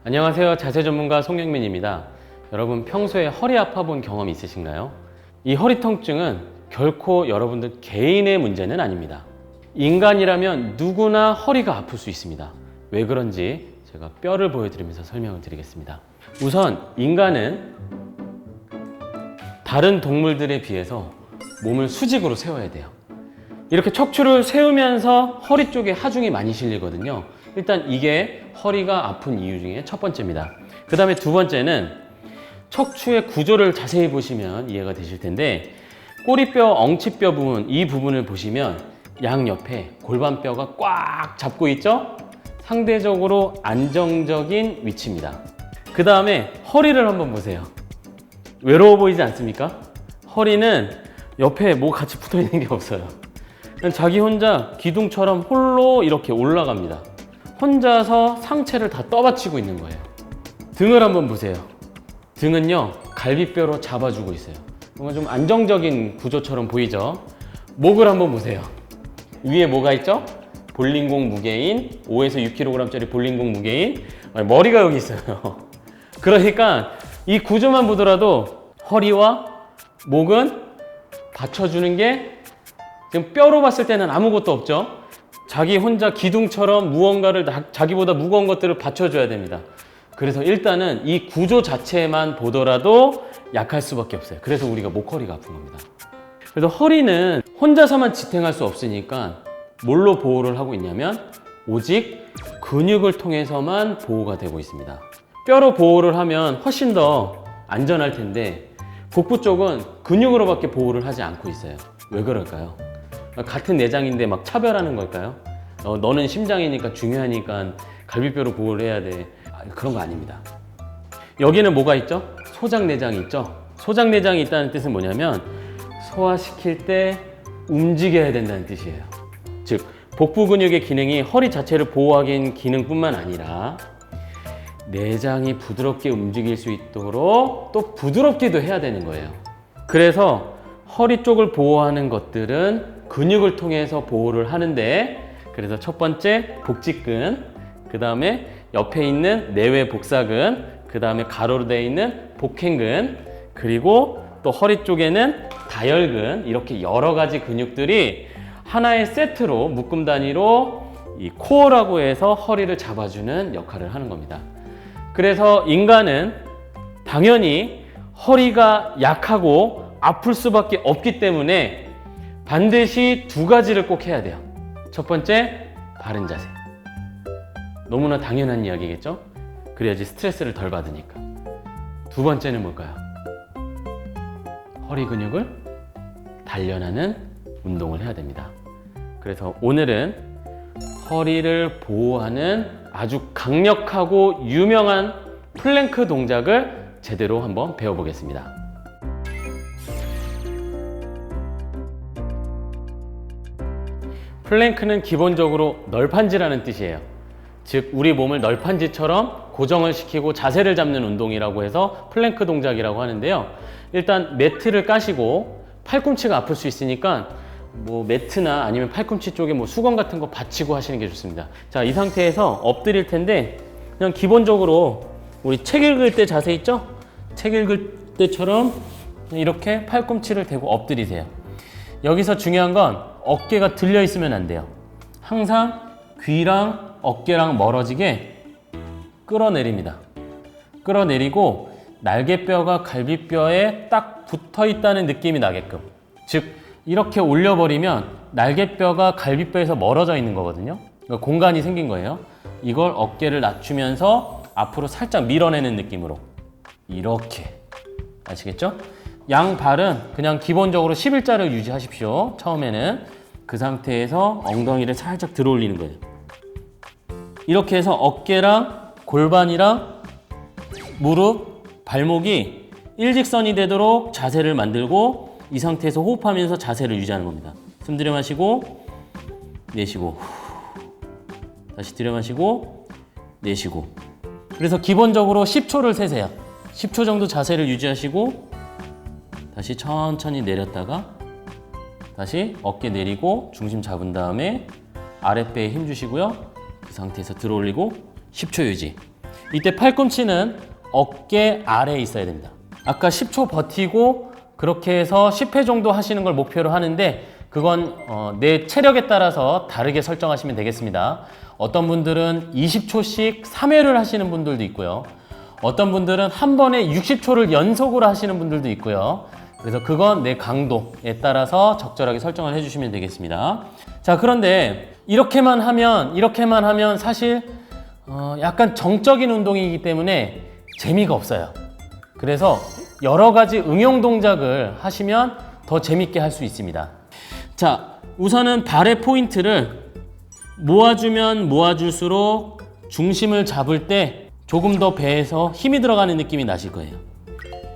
안녕하세요. 자세 전문가 송영민입니다. 여러분 평소에 허리 아파 본 경험 있으신가요? 이 허리 통증은 결코 여러분들 개인의 문제는 아닙니다. 인간이라면 누구나 허리가 아플 수 있습니다. 왜 그런지 제가 뼈를 보여드리면서 설명을 드리겠습니다. 우선 인간은 다른 동물들에 비해서 몸을 수직으로 세워야 돼요. 이렇게 척추를 세우면서 허리 쪽에 하중이 많이 실리거든요. 일단 이게 허리가 아픈 이유 중에 첫 번째입니다. 그 다음에 두 번째는 척추의 구조를 자세히 보시면 이해가 되실 텐데, 꼬리뼈, 엉치뼈 부분, 이 부분을 보시면 양옆에 골반뼈가 꽉 잡고 있죠? 상대적으로 안정적인 위치입니다. 그 다음에 허리를 한번 보세요. 외로워 보이지 않습니까? 허리는 옆에 뭐 같이 붙어 있는 게 없어요. 그냥 자기 혼자 기둥처럼 홀로 이렇게 올라갑니다. 혼자서 상체를 다 떠받치고 있는 거예요. 등을 한번 보세요. 등은요, 갈비뼈로 잡아주고 있어요. 뭔가 좀 안정적인 구조처럼 보이죠? 목을 한번 보세요. 위에 뭐가 있죠? 볼링공 무게인, 5에서 6kg짜리 볼링공 무게인, 머리가 여기 있어요. 그러니까 이 구조만 보더라도 허리와 목은 받쳐주는 게 지금 뼈로 봤을 때는 아무것도 없죠? 자기 혼자 기둥처럼 무언가를, 자기보다 무거운 것들을 받쳐줘야 됩니다. 그래서 일단은 이 구조 자체만 보더라도 약할 수밖에 없어요. 그래서 우리가 목허리가 아픈 겁니다. 그래서 허리는 혼자서만 지탱할 수 없으니까 뭘로 보호를 하고 있냐면 오직 근육을 통해서만 보호가 되고 있습니다. 뼈로 보호를 하면 훨씬 더 안전할 텐데 복부 쪽은 근육으로밖에 보호를 하지 않고 있어요. 왜 그럴까요? 같은 내장인데 막 차별하는 걸까요? 너는 심장이니까 중요하니까 갈비뼈로 보호를 해야 돼. 그런 거 아닙니다. 여기는 뭐가 있죠? 소장내장이 있죠? 소장내장이 있다는 뜻은 뭐냐면 소화시킬 때 움직여야 된다는 뜻이에요. 즉 복부 근육의 기능이 허리 자체를 보호하기 기능뿐만 아니라 내장이 부드럽게 움직일 수 있도록 또 부드럽게도 해야 되는 거예요. 그래서 허리 쪽을 보호하는 것들은 근육을 통해서 보호를 하는데, 그래서 첫 번째 복직근, 그 다음에 옆에 있는 내외 복사근, 그 다음에 가로로 되어 있는 복행근, 그리고 또 허리 쪽에는 다혈근, 이렇게 여러 가지 근육들이 하나의 세트로 묶음 단위로 이 코어라고 해서 허리를 잡아주는 역할을 하는 겁니다. 그래서 인간은 당연히 허리가 약하고 아플 수밖에 없기 때문에 반드시 두 가지를 꼭 해야 돼요. 첫 번째, 바른 자세. 너무나 당연한 이야기겠죠? 그래야지 스트레스를 덜 받으니까. 두 번째는 뭘까요? 허리 근육을 단련하는 운동을 해야 됩니다. 그래서 오늘은 허리를 보호하는 아주 강력하고 유명한 플랭크 동작을 제대로 한번 배워보겠습니다. 플랭크는 기본적으로 널판지라는 뜻이에요. 즉 우리 몸을 널판지처럼 고정을 시키고 자세를 잡는 운동이라고 해서 플랭크 동작이라고 하는데요. 일단 매트를 까시고 팔꿈치가 아플 수 있으니까 뭐 매트나 아니면 팔꿈치 쪽에 뭐 수건 같은 거 받치고 하시는 게 좋습니다. 자, 이 상태에서 엎드릴 텐데 그냥 기본적으로 우리 책 읽을 때 자세 있죠? 책 읽을 때처럼 이렇게 팔꿈치를 대고 엎드리세요. 여기서 중요한 건 어깨가 들려 있으면 안 돼요. 항상 귀랑 어깨랑 멀어지게 끌어내립니다. 끌어내리고 날개뼈가 갈비뼈에 딱 붙어 있다는 느낌이 나게끔. 즉 이렇게 올려버리면 날개뼈가 갈비뼈에서 멀어져 있는 거거든요. 그러니까 공간이 생긴 거예요. 이걸 어깨를 낮추면서 앞으로 살짝 밀어내는 느낌으로 이렇게. 아시겠죠? 양발은 그냥 기본적으로 11자를 유지하십시오. 처음에는 그 상태에서 엉덩이를 살짝 들어 올리는 거예요. 이렇게 해서 어깨랑 골반이랑 무릎, 발목이 일직선이 되도록 자세를 만들고 이 상태에서 호흡하면서 자세를 유지하는 겁니다. 숨 들여 마시고 내쉬고 다시 들여 마시고 내쉬고. 그래서 기본적으로 10초를 세세요. 10초 정도 자세를 유지하시고 다시 천천히 내렸다가 다시 어깨 내리고 중심 잡은 다음에 아랫배에 힘 주시고요. 그 상태에서 들어 올리고 10초 유지. 이때 팔꿈치는 어깨 아래에 있어야 됩니다. 아까 10초 버티고 그렇게 해서 10회 정도 하시는 걸 목표로 하는데 그건 내 체력에 따라서 다르게 설정하시면 되겠습니다. 어떤 분들은 20초씩 3회를 하시는 분들도 있고요. 어떤 분들은 한 번에 60초를 연속으로 하시는 분들도 있고요. 그래서 그건 내 강도에 따라서 적절하게 설정을 해주시면 되겠습니다. 자, 그런데 이렇게만 하면 사실 약간 정적인 운동이기 때문에 재미가 없어요. 그래서 여러 가지 응용 동작을 하시면 더 재밌게 할 수 있습니다. 자, 우선은 발의 포인트를 모아주면 모아줄수록 중심을 잡을 때 조금 더 배에서 힘이 들어가는 느낌이 나실 거예요.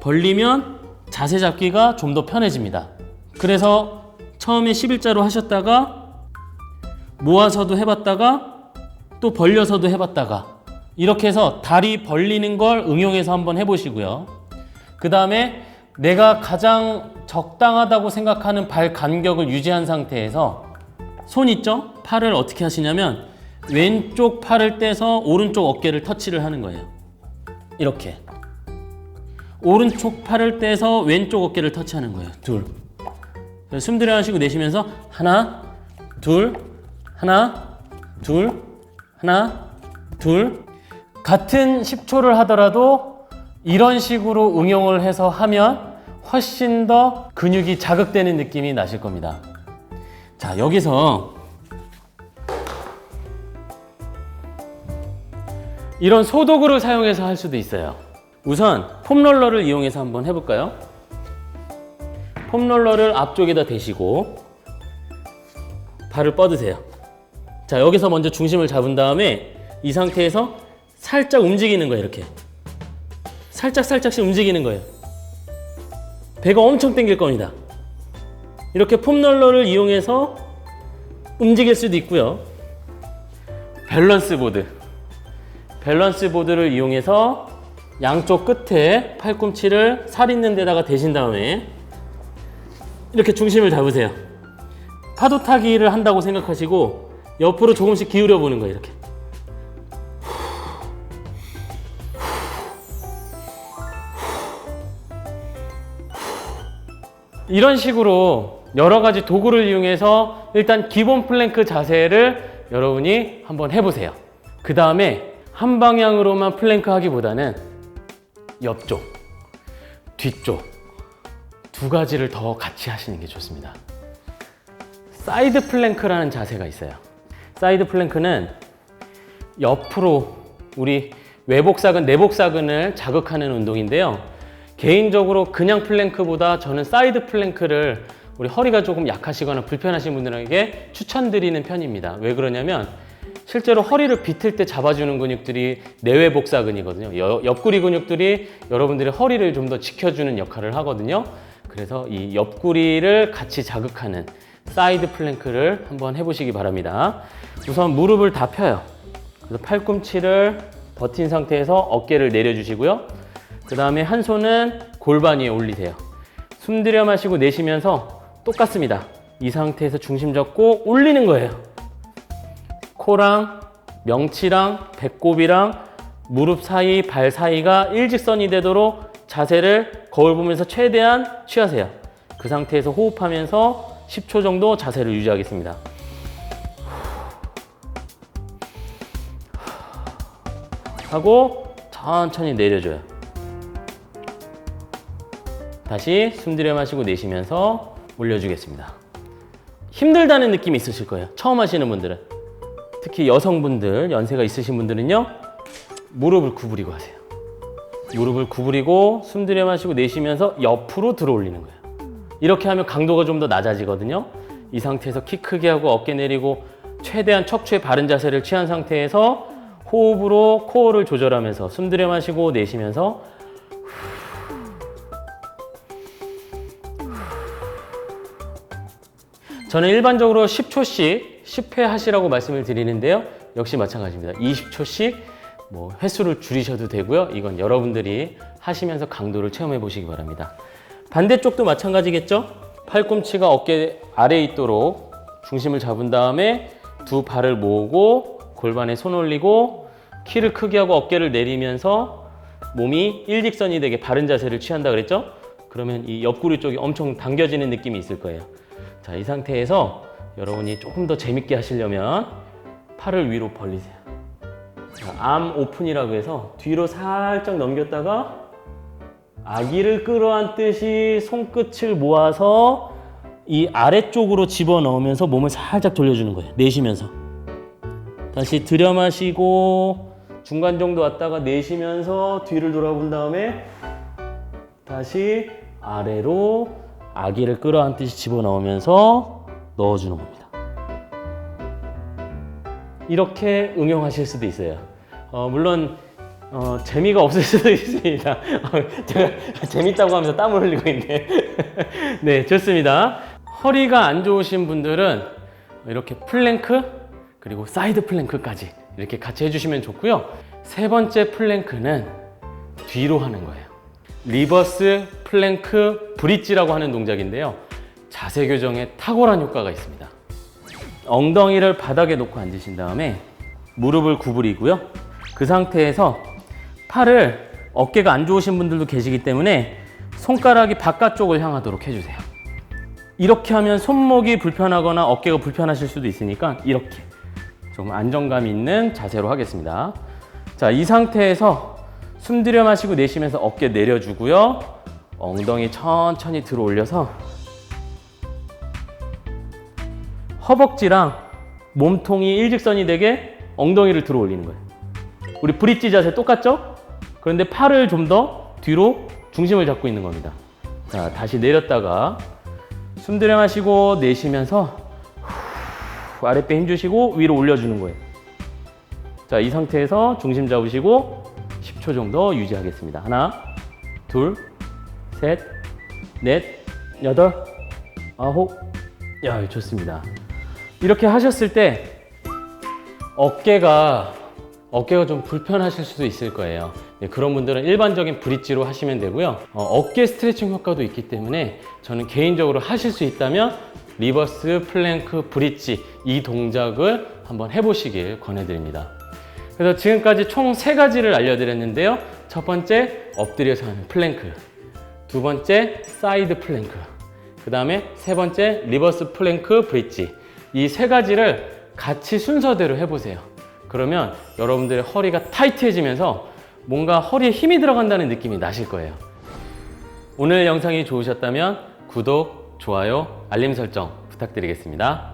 벌리면 자세 잡기가 좀 더 편해집니다. 그래서 처음에 11자로 하셨다가 모아서도 해봤다가 또 벌려서도 해봤다가 이렇게 해서 다리 벌리는 걸 응용해서 한번 해보시고요. 그 다음에 내가 가장 적당하다고 생각하는 발 간격을 유지한 상태에서 손 있죠? 팔을 어떻게 하시냐면 왼쪽 팔을 떼서 오른쪽 어깨를 터치를 하는 거예요. 이렇게 오른쪽 팔을 떼서 왼쪽 어깨를 터치하는 거예요. 둘. 숨 들여 마시고 내쉬면서 하나, 둘, 하나, 둘, 하나, 둘. 같은 10초를 하더라도 이런 식으로 응용을 해서 하면 훨씬 더 근육이 자극되는 느낌이 나실 겁니다. 자, 여기서 이런 소도구를 사용해서 할 수도 있어요. 우선 폼롤러를 이용해서 한번 해볼까요? 폼롤러를 앞쪽에다 대시고 발을 뻗으세요. 자, 여기서 먼저 중심을 잡은 다음에 이 상태에서 살짝 움직이는 거예요. 이렇게 살짝씩 움직이는 거예요. 배가 엄청 당길 겁니다. 이렇게 폼롤러를 이용해서 움직일 수도 있고요. 밸런스 보드를 이용해서 양쪽 끝에 팔꿈치를 살 있는 데다가 대신 다음에 이렇게 중심을 잡으세요. 파도 타기를 한다고 생각하시고 옆으로 조금씩 기울여 보는 거예요. 이렇게. 이런 식으로 여러 가지 도구를 이용해서 일단 기본 플랭크 자세를 여러분이 한번 해보세요. 그 다음에 한 방향으로만 플랭크 하기보다는 옆쪽, 뒤쪽 두 가지를 더 같이 하시는 게 좋습니다. 사이드 플랭크라는 자세가 있어요. 사이드 플랭크는 옆으로 우리 외복사근, 내복사근을 자극하는 운동인데요. 개인적으로 그냥 플랭크보다 저는 사이드 플랭크를 우리 허리가 조금 약하시거나 불편하신 분들에게 추천드리는 편입니다. 왜 그러냐면 실제로 허리를 비틀 때 잡아주는 근육들이 내외 복사근이거든요. 옆구리 근육들이 여러분들의 허리를 좀 더 지켜주는 역할을 하거든요. 그래서 이 옆구리를 같이 자극하는 사이드 플랭크를 한번 해보시기 바랍니다. 우선 무릎을 다 펴요. 그래서 팔꿈치를 버틴 상태에서 어깨를 내려주시고요. 그 다음에 한 손은 골반 위에 올리세요. 숨 들여 마시고 내쉬면서 똑같습니다. 이 상태에서 중심 잡고 올리는 거예요. 코랑 명치랑 배꼽이랑 무릎 사이, 발 사이가 일직선이 되도록 자세를 거울 보면서 최대한 취하세요. 그 상태에서 호흡하면서 10초 정도 자세를 유지하겠습니다. 하고 천천히 내려줘요. 다시 숨 들여 마시고 내쉬면서 올려주겠습니다. 힘들다는 느낌이 있으실 거예요. 처음 하시는 분들은. 특히 여성분들, 연세가 있으신 분들은요. 무릎을 구부리고 하세요. 무릎을 구부리고 숨 들여 마시고 내쉬면서 옆으로 들어 올리는 거예요. 이렇게 하면 강도가 좀 더 낮아지거든요. 이 상태에서 키 크게 하고 어깨 내리고 최대한 척추의 바른 자세를 취한 상태에서 호흡으로 코어를 조절하면서 숨 들여 마시고 내쉬면서 저는 일반적으로 10초씩 10회 하시라고 말씀을 드리는데요. 역시 마찬가지입니다. 20초씩 횟수를 줄이셔도 되고요. 이건 여러분들이 하시면서 강도를 체험해 보시기 바랍니다. 반대쪽도 마찬가지겠죠? 팔꿈치가 어깨 아래에 있도록 중심을 잡은 다음에 두 발을 모으고 골반에 손 올리고 키를 크게 하고 어깨를 내리면서 몸이 일직선이 되게 바른 자세를 취한다 그랬죠? 그러면 이 옆구리 쪽이 엄청 당겨지는 느낌이 있을 거예요. 자, 이 상태에서 여러분이 조금 더 재밌게 하시려면 팔을 위로 벌리세요. 자, 암 오픈이라고 해서 뒤로 살짝 넘겼다가 아기를 끌어안듯이 손끝을 모아서 이 아래쪽으로 집어넣으면서 몸을 살짝 돌려주는 거예요. 내쉬면서. 다시 들여 마시고 중간 정도 왔다가 내쉬면서 뒤를 돌아본 다음에 다시 아래로 아기를 끌어안듯이 집어넣으면서 넣어주는 겁니다. 이렇게 응용하실 수도 있어요. 물론 재미가 없을 수도 있습니다. 제가 재밌다고 하면서 땀을 흘리고 있네. 네, 좋습니다. 허리가 안 좋으신 분들은 이렇게 플랭크 그리고 사이드 플랭크까지 이렇게 같이 해주시면 좋고요. 세 번째 플랭크는 뒤로 하는 거예요. 리버스 플랭크 브릿지라고 하는 동작인데요. 자세 교정에 탁월한 효과가 있습니다. 엉덩이를 바닥에 놓고 앉으신 다음에 무릎을 구부리고요. 그 상태에서 팔을 어깨가 안 좋으신 분들도 계시기 때문에 손가락이 바깥쪽을 향하도록 해주세요. 이렇게 하면 손목이 불편하거나 어깨가 불편하실 수도 있으니까 이렇게 좀 안정감 있는 자세로 하겠습니다. 자, 이 상태에서 숨 들여 마시고 내쉬면서 어깨 내려주고요. 엉덩이 천천히 들어 올려서 허벅지랑 몸통이 일직선이 되게 엉덩이를 들어 올리는 거예요. 우리 브릿지 자세 똑같죠? 그런데 팔을 좀 더 뒤로 중심을 잡고 있는 겁니다. 자, 다시 내렸다가 숨 들여 마시고 내쉬면서 아랫배 힘주시고 위로 올려주는 거예요. 자, 이 상태에서 중심 잡으시고 10초 정도 유지하겠습니다. 하나, 둘, 셋, 넷, 여덟, 아홉. 야, 좋습니다. 이렇게 하셨을 때 어깨가 좀 불편하실 수도 있을 거예요. 네, 그런 분들은 일반적인 브릿지로 하시면 되고요. 어깨 스트레칭 효과도 있기 때문에 저는 개인적으로 하실 수 있다면 리버스 플랭크 브릿지 이 동작을 한번 해보시길 권해드립니다. 그래서 지금까지 총 3가지를 알려드렸는데요. 첫 번째, 엎드려서 하는 플랭크. 두 번째, 사이드 플랭크. 그 다음에 세 번째, 리버스 플랭크 브릿지. 이 3가지를 같이 순서대로 해보세요. 그러면 여러분들의 허리가 타이트해지면서 뭔가 허리에 힘이 들어간다는 느낌이 나실 거예요. 오늘 영상이 좋으셨다면 구독, 좋아요, 알림 설정 부탁드리겠습니다.